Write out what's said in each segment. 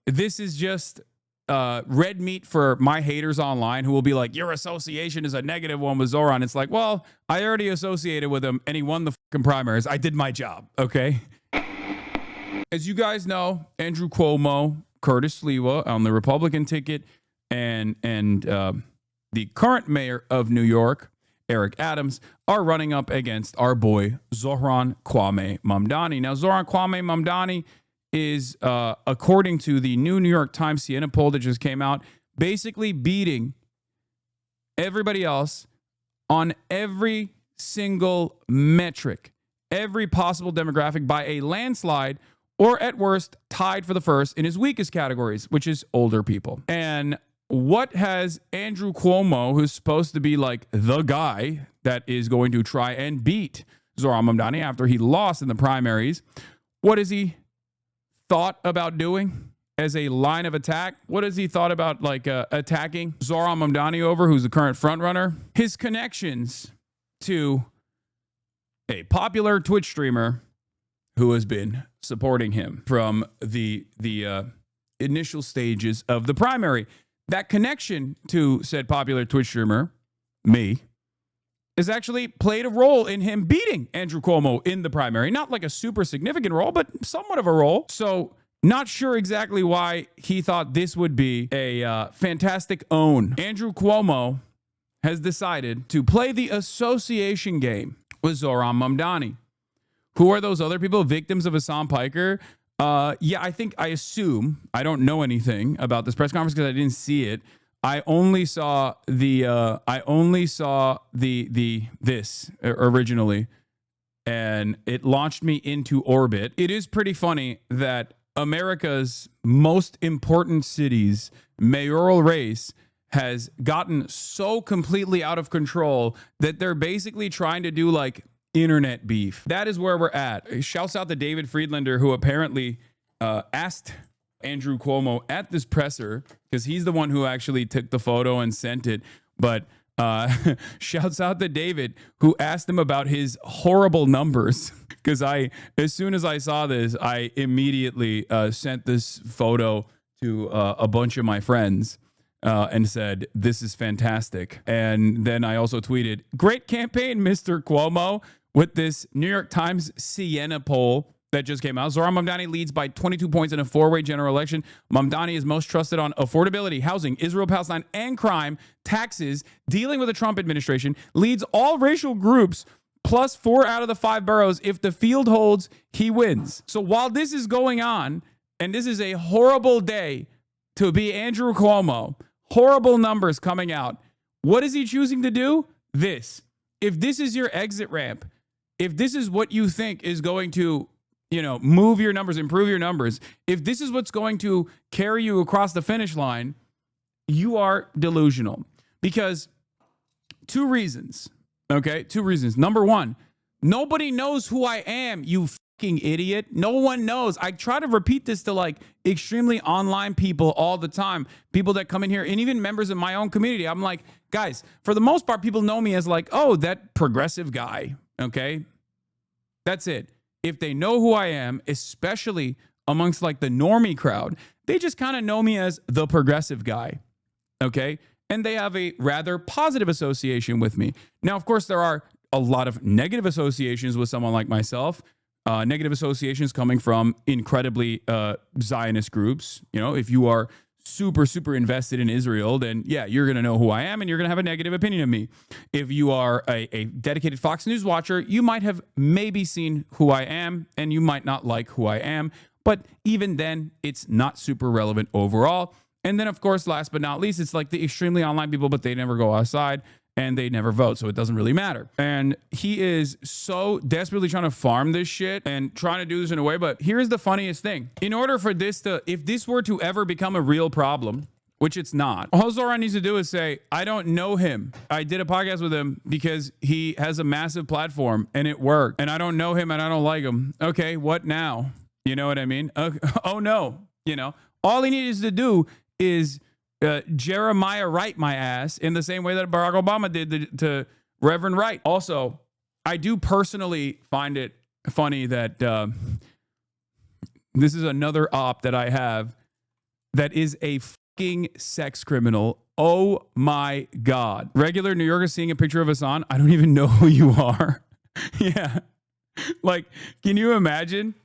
this is just red meat for my haters online who will be like, your association is a negative one with Zohran. It's like, well, I already associated with him and he won the fucking primaries. I did my job, okay? As you guys know, Andrew Cuomo, Curtis Sliwa on the Republican ticket, and the current mayor of New York, Eric Adams, are running up against our boy Zohran Mamdani. Now, Zohran Mamdani is, according to the new New York Times Siena poll that just came out, basically beating everybody else on every single metric, every possible demographic by a landslide, or at worst, tied for the first in his weakest categories, which is older people. And what has Andrew Cuomo, who's supposed to be like the guy that is going to try and beat Zohran Mamdani after he lost in the primaries, what has he thought about doing as a line of attack? What has he thought about like attacking Zohran Mamdani over, who's the current frontrunner? His connections to a popular Twitch streamer who has been supporting him from the initial stages of the primary. That connection to said popular Twitch streamer, me, has actually played a role in him beating Andrew Cuomo in the primary. Not like a super significant role, but somewhat of a role. So not sure exactly why he thought this would be a fantastic own. Andrew Cuomo has decided to play the association game with Zohran Mamdani. Who are those other people? Victims of hasandpiker? Yeah, I assume, I don't know anything about this press conference because I didn't see it. I only saw this originally, and it launched me into orbit. It is pretty funny that America's most important city's mayoral race has gotten so completely out of control that they're basically trying to do like internet beef. That is where we're at. Shouts out to David Friedlander, who apparently asked Andrew Cuomo at this presser, because he's the one who actually took the photo and sent it. But shouts out to David, who asked him about his horrible numbers. Because as soon as I saw this, I immediately sent this photo to a bunch of my friends and said, this is fantastic. And then I also tweeted, great campaign, Mr. Cuomo, with this New York Times Siena poll that just came out. Zohran Mamdani leads by 22 points in a four-way general election. Mamdani is most trusted on affordability, housing, Israel, Palestine, and crime, taxes, dealing with the Trump administration, leads all racial groups, plus 4 out of the 5 boroughs. If the field holds, he wins. So while this is going on, and this is a horrible day to be Andrew Cuomo, horrible numbers coming out, what is he choosing to do? This. If this is your exit ramp, if this is what you think is going to, move your numbers, improve your numbers, if this is what's going to carry you across the finish line, you are delusional. Because 2 reasons, okay? 2 reasons. Number 1, nobody knows who I am, you fucking idiot. No one knows. I try to repeat this to like extremely online people all the time, people that come in here, and even members of my own community. I'm like, guys, for the most part, people know me as like, oh, that progressive guy, okay? That's it. If they know who I am, especially amongst like the normie crowd, they just kind of know me as the progressive guy, okay? And they have a rather positive association with me. Now, of course, there are a lot of negative associations with someone like myself, negative associations coming from incredibly Zionist groups. If you are super, super invested in Israel, then yeah, you're going to know who I am and you're going to have a negative opinion of me. If you are a dedicated Fox News watcher, you might have maybe seen who I am and you might not like who I am. But even then, it's not super relevant overall. And then, of course, last but not least, it's like the extremely online people, but they never go outside and they never vote, so it doesn't really matter. And he is so desperately trying to farm this shit and trying to do this in a way. But here's the funniest thing. In order for this to, if this were to ever become a real problem, which it's not, all Zohran needs to do is say, I don't know him. I did a podcast with him because he has a massive platform and it worked. And I don't know him and I don't like him. Okay, what now? You know what I mean? Oh no. All he needs to do is Jeremiah Wright my ass in the same way that Barack Obama did to Reverend Wright. Also, I do personally find it funny that this is another op that I have that is a fucking sex criminal. Oh my God. Regular New Yorkers seeing a picture of Hasan. I don't even know who you are. Yeah. Like, can you imagine?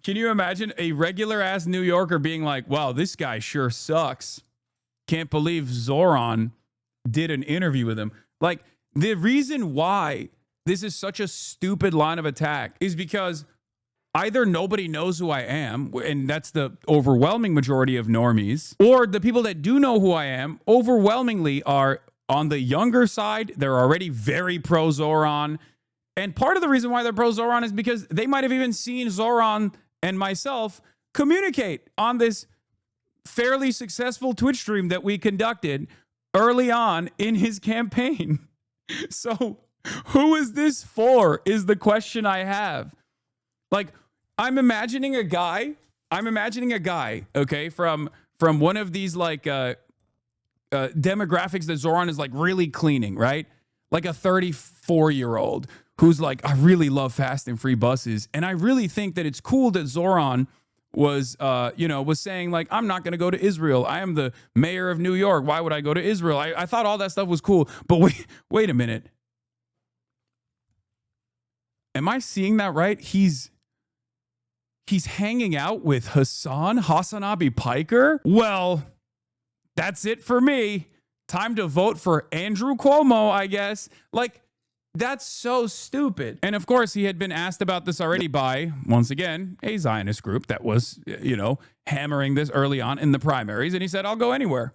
Can you imagine a regular ass New Yorker being like, wow, this guy sure sucks. Can't believe Zohran did an interview with him. Like, the reason why this is such a stupid line of attack is because either nobody knows who I am, and that's the overwhelming majority of normies, or the people that do know who I am overwhelmingly are on the younger side. They're already very pro Zohran. And part of the reason why they're pro Zohran is because they might have even seen Zohran and myself communicate on this fairly successful Twitch stream that we conducted early on in his campaign. So who is this for is the question I have. Like, I'm imagining a guy, okay, from one of these like demographics that Zohran is like really cleaning, right? Like a 34-year-old who's like, I really love fast and free buses. And I really think that it's cool that Zohran was saying like, I'm not going to go to Israel. I am the mayor of New York. Why would I go to Israel? I thought all that stuff was cool. But wait a minute. Am I seeing that right? He's hanging out with hasanAbi Piker? Well, that's it for me. Time to vote for Andrew Cuomo, I guess. Like, that's so stupid. And of course, he had been asked about this already by, once again, a Zionist group that was, hammering this early on in the primaries. And he said, I'll go anywhere.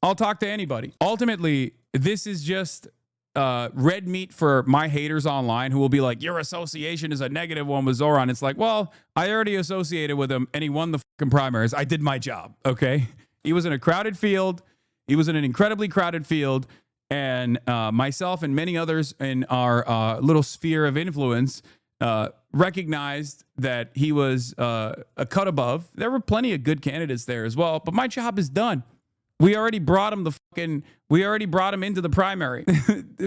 I'll talk to anybody. Ultimately, this is just red meat for my haters online who will be like, your association is a negative one with Zohran. It's like, well, I already associated with him and he won the fucking primaries. I did my job, okay? He was in a crowded field. He was in an incredibly crowded field. And myself and many others in our little sphere of influence recognized that he was a cut above. There were plenty of good candidates there as well, but my job is done. We already brought him into the primary.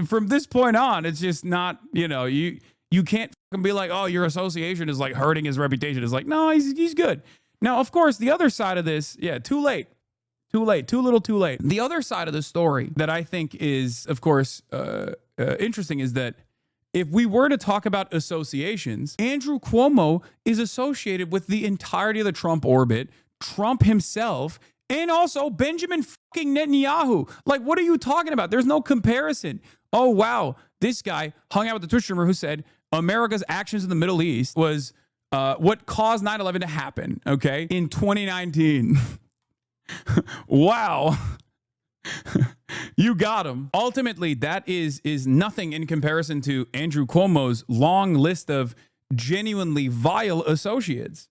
From this point on, it's just not, you can't fucking be like, oh, your association is like hurting his reputation. It's like, no, he's good. Now, of course, the other side of this, too late. Too late, too little, too late. The other side of the story that I think is, of course, interesting is that if we were to talk about associations, Andrew Cuomo is associated with the entirety of the Trump orbit, Trump himself, and also Benjamin fucking Netanyahu. Like, what are you talking about? There's no comparison. Oh, wow. This guy hung out with the Twitch streamer who said America's actions in the Middle East was what caused 9/11 to happen, okay, in 2019. Wow. You got him. Ultimately, that is nothing in comparison to Andrew Cuomo's long list of genuinely vile associates,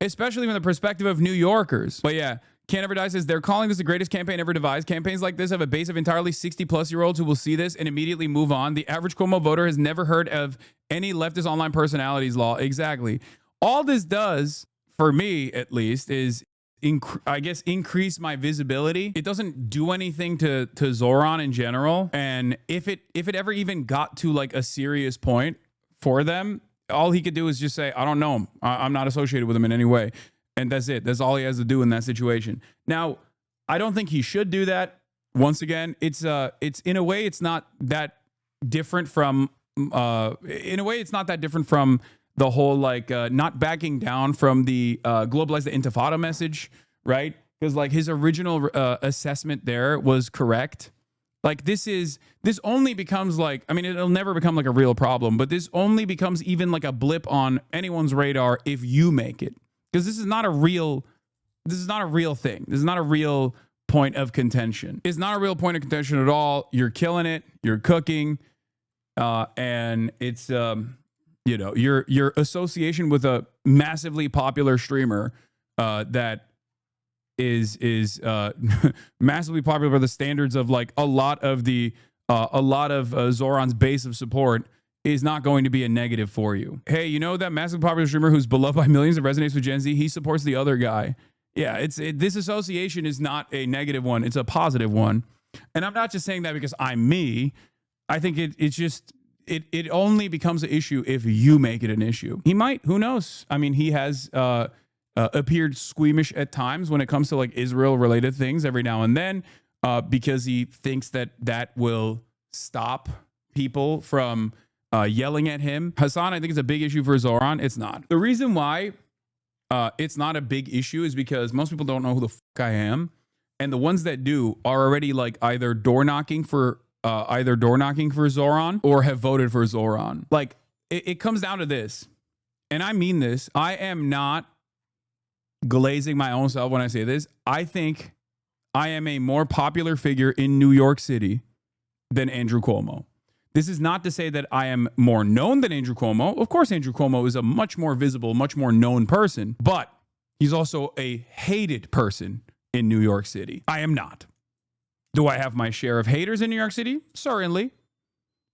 especially from the perspective of New Yorkers. But yeah, Can't Ever Die says they're calling this the greatest campaign ever devised. Campaigns like this have a base of entirely 60-plus-year-olds who will see this and immediately move on. The average Cuomo voter has never heard of any leftist online personalities law. Exactly. All this does, for me at least, is increase my visibility. It doesn't do anything to Zohran in general. And if it ever even got to like a serious point for them, all he could do is just say, I don't know him. I'm not associated with him in any way. And that's it. That's all he has to do in that situation. Now, I don't think he should do that. Once again, it's in a way, it's not that different from, the whole like not backing down from the globalize the intifada message, right? Because like his original assessment there was correct. Like this only becomes like, I mean, it'll never become like a real problem, but this only becomes even like a blip on anyone's radar if you make it. Because this is not a real thing. This is not a real point of contention. It's not a real point of contention at all. You're killing it. You're cooking. And it's your association with a massively popular streamer that is massively popular by the standards of like a lot of Zohran's base of support is not going to be a negative for you. Hey, you know that massively popular streamer who's beloved by millions and resonates with Gen Z? He supports the other guy. Yeah, this association is not a negative one. It's a positive one. And I'm not just saying that because I'm me. I think it only becomes an issue if you make it an issue. He might, who knows? I mean, he has appeared squeamish at times when it comes to like Israel related things every now and then, because he thinks that that will stop people from yelling at him. Hasan, I think, is a big issue for Zohran. It's not. The reason why it's not a big issue is because most people don't know who the fuck I am. And the ones that do are already like either door knocking for Zohran or have voted for Zohran. Like it comes down to this. And I mean this. I am not glazing my own self when I say this. I think I am a more popular figure in New York City than Andrew Cuomo. This is not to say that I am more known than Andrew Cuomo. Of course, Andrew Cuomo is a much more visible, much more known person, but he's also a hated person in New York City. I am not. Do I have my share of haters in New York City? Certainly.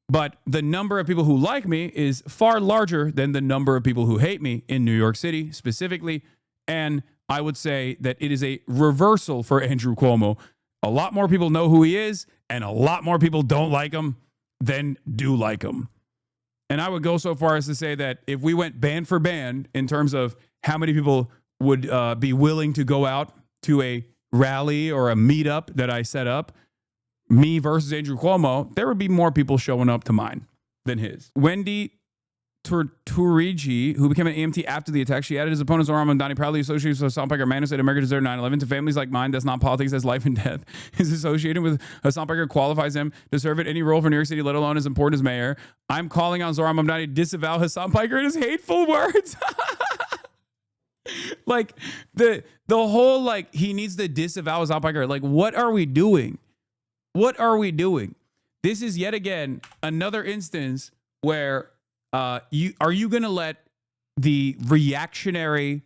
But the number of people who like me is far larger than the number of people who hate me in New York City specifically. And I would say that it is a reversal for Andrew Cuomo. A lot more people know who he is, and a lot more people don't like him than do like him. And I would go so far as to say that if we went band for band in terms of how many people would be willing to go out to a rally or a meetup that I set up, me versus Andrew Cuomo, there would be more people showing up to mine than his. Wendy Turigi, who became an EMT after the attack, she added his opponent Zohran Mamdani, proudly associated with hasanthpiker, man who said America deserved 9/11. To families like mine, that's not politics, that's life and death. His association with hasanthpiker qualifies him to serve at any role for New York City, let alone as important as mayor. I'm calling on Zohran Mamdani to disavow hasanthpiker and his hateful words. Like the whole like he needs to disavow hasanthpiker. Like, what are we doing? What are we doing? This is yet again another instance where you going to let the reactionary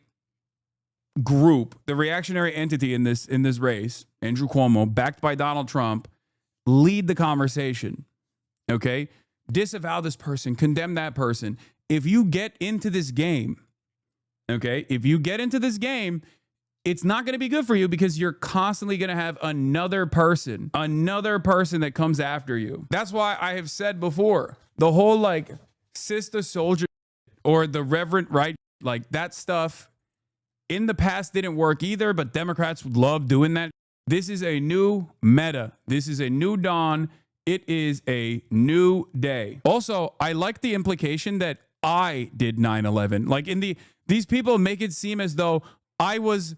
group, the reactionary entity in this race, Andrew Cuomo, backed by Donald Trump, lead the conversation? Okay, disavow this person, condemn that person. If you get into this game, okay, if you get into this game, it's not going to be good for you because you're constantly going to have another person that comes after you. That's why I have said before, the whole like sister soldier or the reverend right, like that stuff in the past didn't work either, but Democrats love doing that. This is a new meta. This is a new dawn. It is a new day. Also, I like the implication that I did 9/11. Like these people make it seem as though I was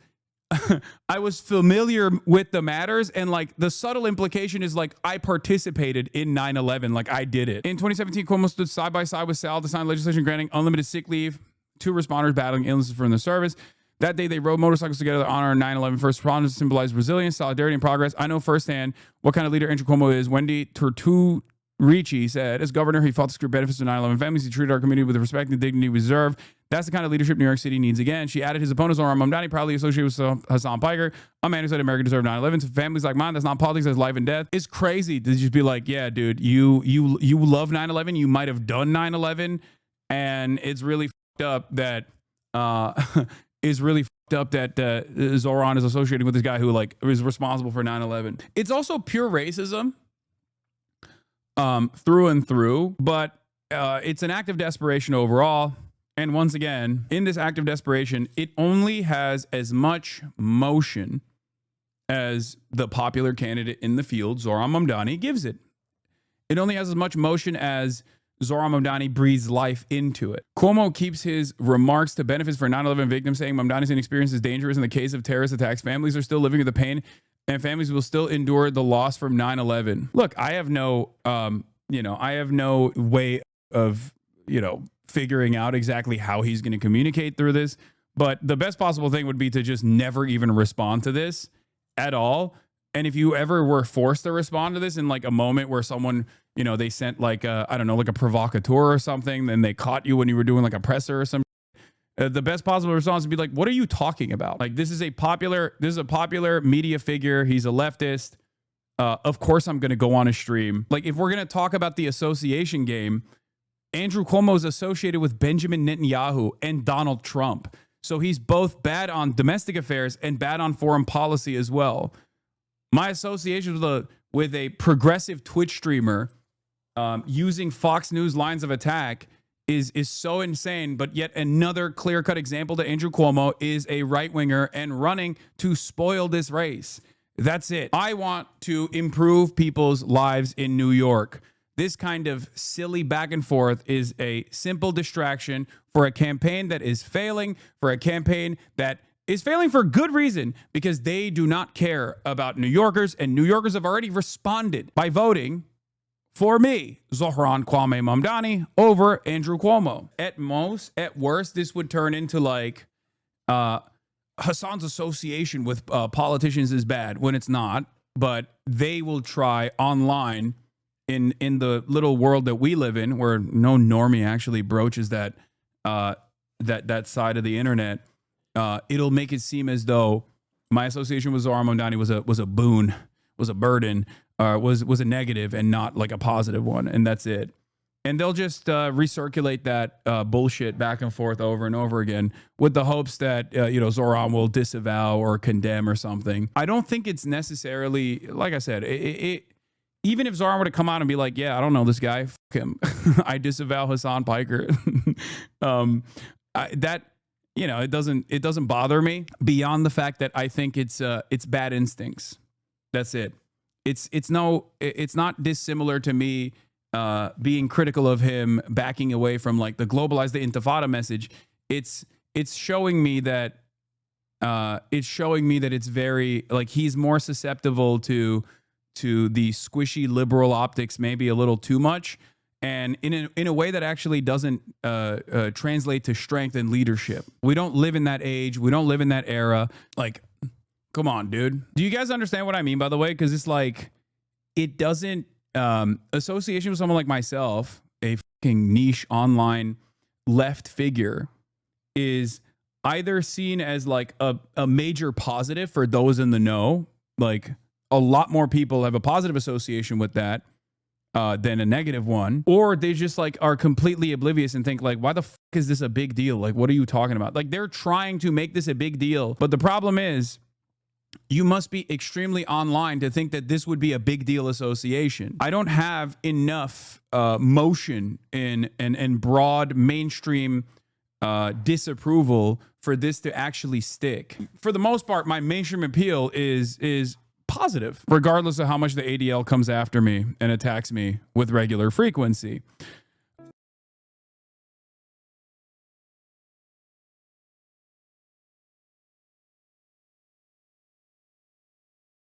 familiar with the matters, and like the subtle implication is like I participated in 9/11, like I did it. In 2017, Cuomo stood side by side with Sal to sign legislation granting unlimited sick leave to responders battling illnesses from the service. That day, they rode motorcycles together to honor 9/11 first responders, symbolize resilience, solidarity, and progress. I know firsthand what kind of leader Andrew Cuomo is. Wendy Turturici said, as governor, he fought to secure benefits to 9/11 families. He treated our community with the respect and dignity we deserve. That's the kind of leadership New York City needs again. She added his opponent, Zohran Mamdani, proudly associated with hasanthpiker, a man who said America deserved 9/11. To families like mine, that's not politics, that's life and death. It's crazy to just be like, yeah, dude, you love 9/11. You might have done 9/11. And it's really fucked up that, Zohran is associated with this guy who like is responsible for 9/11. It's also pure racism through and through, but it's an act of desperation overall. And once again, in this act of desperation, it only has as much motion as the popular candidate in the field, Zohran Mamdani, gives it. It only has as much motion as Zohran Mamdani breathes life into it. Cuomo keeps his remarks to benefits for 9/11 victims, saying Mamdani's inexperience is dangerous in the case of terrorist attacks. Families are still living with the pain, and families will still endure the loss from 9/11. Look, I have no, I have no way of, figuring out exactly how he's going to communicate through this. But the best possible thing would be to just never even respond to this at all. And if you ever were forced to respond to this in like a moment where someone, they sent like a provocateur or something, then they caught you when you were doing like a presser or something. The best possible response would be like, what are you talking about? Like, this is a popular media figure. He's a leftist. Of course I'm going to go on a stream. Like, if we're going to talk about the association game, Andrew Cuomo is associated with Benjamin Netanyahu and Donald Trump. So he's both bad on domestic affairs and bad on foreign policy as well. My association with a progressive Twitch streamer using Fox News lines of attack is so insane. But yet another clear-cut example that Andrew Cuomo is a right-winger and running to spoil this race. That's it. I want to improve people's lives in New York. This kind of silly back and forth is a simple distraction for a campaign that is failing, for a campaign that is failing for good reason, because they do not care about New Yorkers, and New Yorkers have already responded by voting for me, Zohran Mamdani, over Andrew Cuomo. At most, at worst, this would turn into like Hasan's association with politicians is bad, when it's not. But they will try online in the little world that we live in, where no normie actually broaches that that side of the internet. It'll make it seem as though my association with Zohran Mamdani was a boon, was a burden, was a negative and not like a positive one, and that's it. And they'll just recirculate that bullshit back and forth over and over again with the hopes that Zohran will disavow or condemn or something. I don't think it's necessarily, like I said, even if Zohran were to come out and be like, yeah, I don't know this guy, fuck him, I disavow hasandpiker. It doesn't bother me beyond the fact that I think it's bad instincts. That's it. It's not dissimilar to me being critical of him backing away from like the globalize the intifada message. It's showing me that it's very like he's more susceptible to the squishy liberal optics, maybe a little too much, and in a way that actually doesn't translate to strength and leadership. We don't live in that age. We don't live in that era. Like, come on, dude. Do you guys understand what I mean, by the way? Because it's like, it doesn't, association with someone like myself, a fucking niche online left figure, is either seen as like a major positive for those in the know. Like, a lot more people have a positive association with that than a negative one, or they just like are completely oblivious and think like, why the fuck is this a big deal? Like, what are you talking about? Like, they're trying to make this a big deal, but the problem is you must be extremely online to think that this would be a big deal association. I don't have enough motion and broad mainstream disapproval for this to actually stick. For the most part, my mainstream appeal is positive, regardless of how much the ADL comes after me and attacks me with regular frequency.